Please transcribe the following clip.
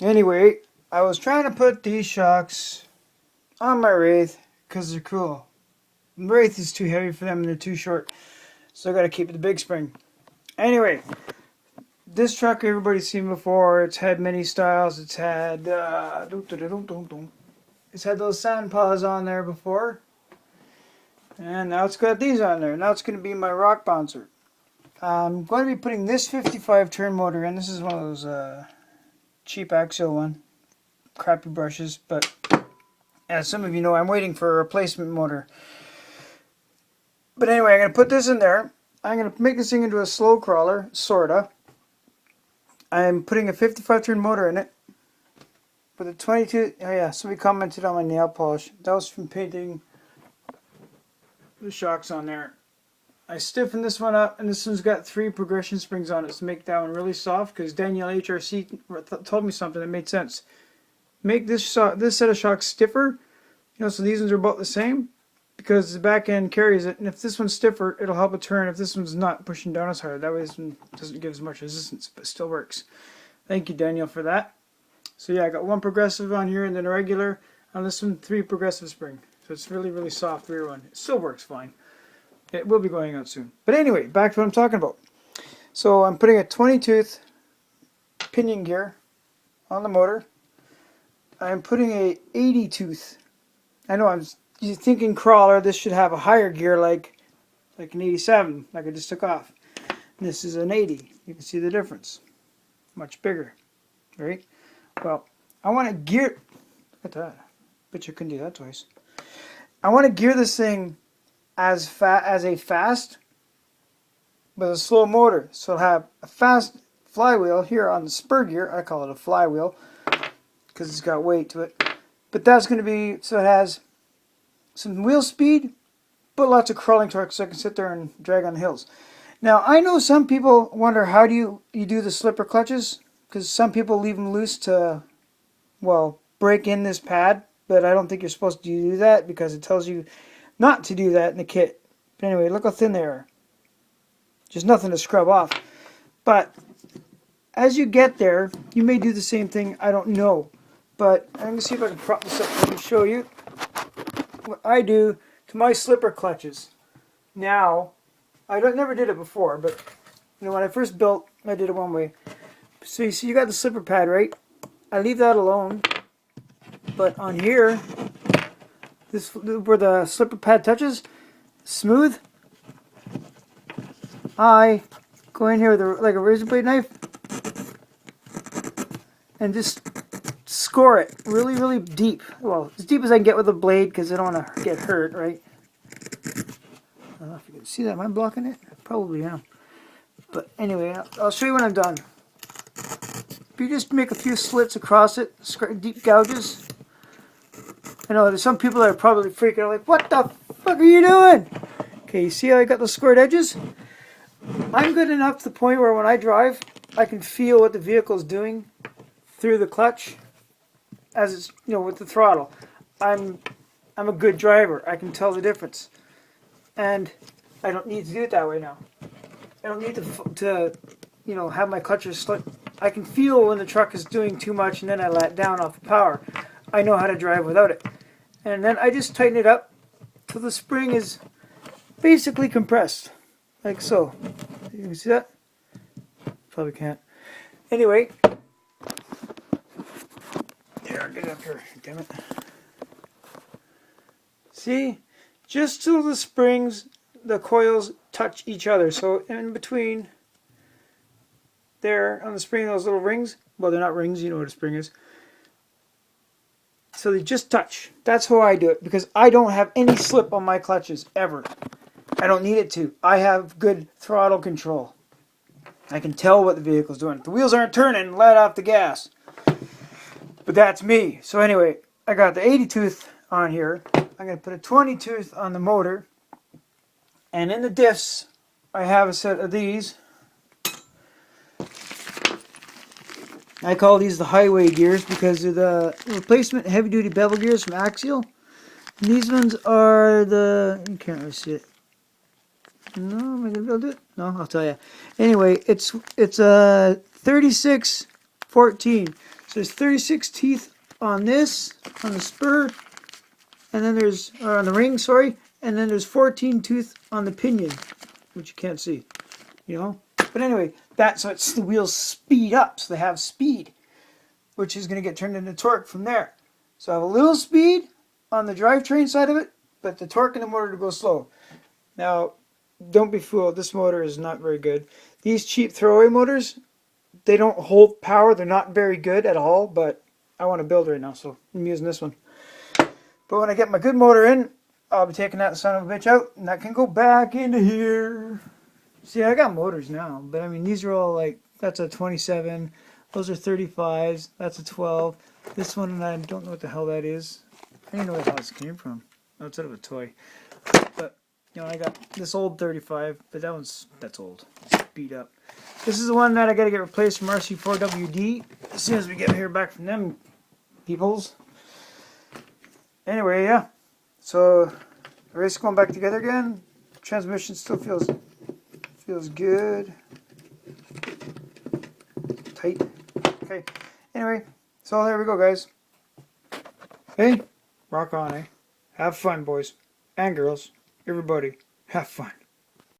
Anyway, I was trying to put these shocks on my Wraith because they're cool. The Wraith is too heavy for them and they're too short, so I gotta keep the big spring. Anyway, this truck everybody's seen before. It's had many styles. It's had those sand paws on there before, and now it's got these on there. Now it's going to be my rock bouncer. I'm going to be putting this 55 turn motor in. This is one of those cheap axial one, crappy brushes, but as some of you know, I'm waiting for a replacement motor. But anyway, I'm going to put this in there. I'm going to make this thing into a slow crawler, sorta. I'm putting a 55 turn motor in it with a 22. Oh yeah, somebody commented on my nail polish. That was from painting the shocks on there. I stiffened this one up, and this one's got 3 progression springs on it to make that one really soft, because Danielle HRC told me something that made sense. Make this set of shocks stiffer, so these ones are about the same, because the back end carries it, and if this one's stiffer, it'll help it turn. If this one's not pushing down as hard, that way this one doesn't give as much resistance, but still works. Thank you, Danielle, for that. So yeah, I got 1 progressive on here, and then a regular. On this one, 3 progressive spring. So it's really, really soft rear one. It still works fine. It will be going out soon. But anyway, back to what I'm talking about. So I'm putting a 20-tooth pinion gear on the motor. I'm putting a 80-tooth. I know you're thinking crawler, this should have a higher gear like an 87, like I just took off. This is an 80. You can see the difference. Much bigger, right? Well, I want to gear. Look at that. Bet you couldn't do that twice. I want to gear this thing as a fast with a slow motor. So it'll have a fast flywheel here on the spur gear. I call it a flywheel because it's got weight to it. But that's going to be, so it has some wheel speed, but lots of crawling torque so I can sit there and drag on the hills. Now, I know some people wonder how do you do the slipper clutches, because some people leave them loose to, well, break in this pad, but I don't think you're supposed to do that because it tells you not to do that in the kit. But anyway, look how thin they are. Just nothing to scrub off. But as you get there, you may do the same thing. I don't know. But I'm going to see if I can prop this up and show you what I do to my slipper clutches. Now, I never did it before, but when I first built, I did it one way. So you see, you got the slipper pad, right? I leave that alone. But on here, this where the slipper pad touches, smooth. I go in here with like a razor blade knife and just score it really, really deep. Well, as deep as I can get with a blade because I don't want to get hurt, right? I don't know if you can see that. Am I blocking it? Probably am. But anyway, I'll show you when I'm done. If you just make a few slits across it, deep gouges. I know there's some people that are probably freaking out like, what the fuck are you doing? Okay, you see how I got the squared edges? I'm good enough to the point where when I drive, I can feel what the vehicle's doing through the clutch as it's, with the throttle. I'm a good driver. I can tell the difference. And I don't need to do it that way now. I don't need to have my clutches slip. I can feel when the truck is doing too much and then I let down off the power. I know how to drive without it. And then I just tighten it up till the spring is basically compressed. Like so. You can see that? Probably can't. Anyway. There, get it up here. Damn it. See? Just till the springs, the coils touch each other. So in between there on the spring, those little rings. Well, they're not rings. You know what a spring is. So they just touch. That's how I do it because I don't have any slip on my clutches ever. I don't need it to. I have good throttle control. I can tell what the vehicle's doing. If the wheels aren't turning, let off the gas. But that's me. So anyway, I got the 80 tooth on here. I'm going to put a 20 tooth on the motor. And in the diffs, I have a set of these. I call these the highway gears because they're the replacement heavy-duty bevel gears from Axial. And these ones are the... You can't really see it. No, am I going to be able to do it? No, I'll tell you. Anyway, it's a 36-14. So there's 36 teeth on this, on the spur, and then there's, or on the ring, sorry, and then there's 14 tooth on the pinion, which you can't see, you know. But anyway, so it's the wheels speed up, so they have speed, which is going to get turned into torque from there. So I have a little speed on the drivetrain side of it, but the torque in the motor to go slow. Now, don't be fooled, this motor is not very good. These cheap throwaway motors, they don't hold power, they're not very good at all, but I want to build right now, so I'm using this one. But when I get my good motor in, I'll be taking that son of a bitch out, and that can go back into here. See, I got motors now, but I mean, these are all like, that's a 27, those are 35s, that's a 12. This one, I don't know what the hell that is. I don't even know where the hell this came from. Outside of a toy. But, you know, I got this old 35, but that's old. It's beat up. This is the one that I got to get replaced from RC4WD as soon as we get here back from them peoples. Anyway, yeah. So, the race is going back together again. Transmission still feels good. Tight. Okay. Anyway, so there we go, guys. Hey, rock on, eh? Have fun, boys and girls. Everybody, have fun.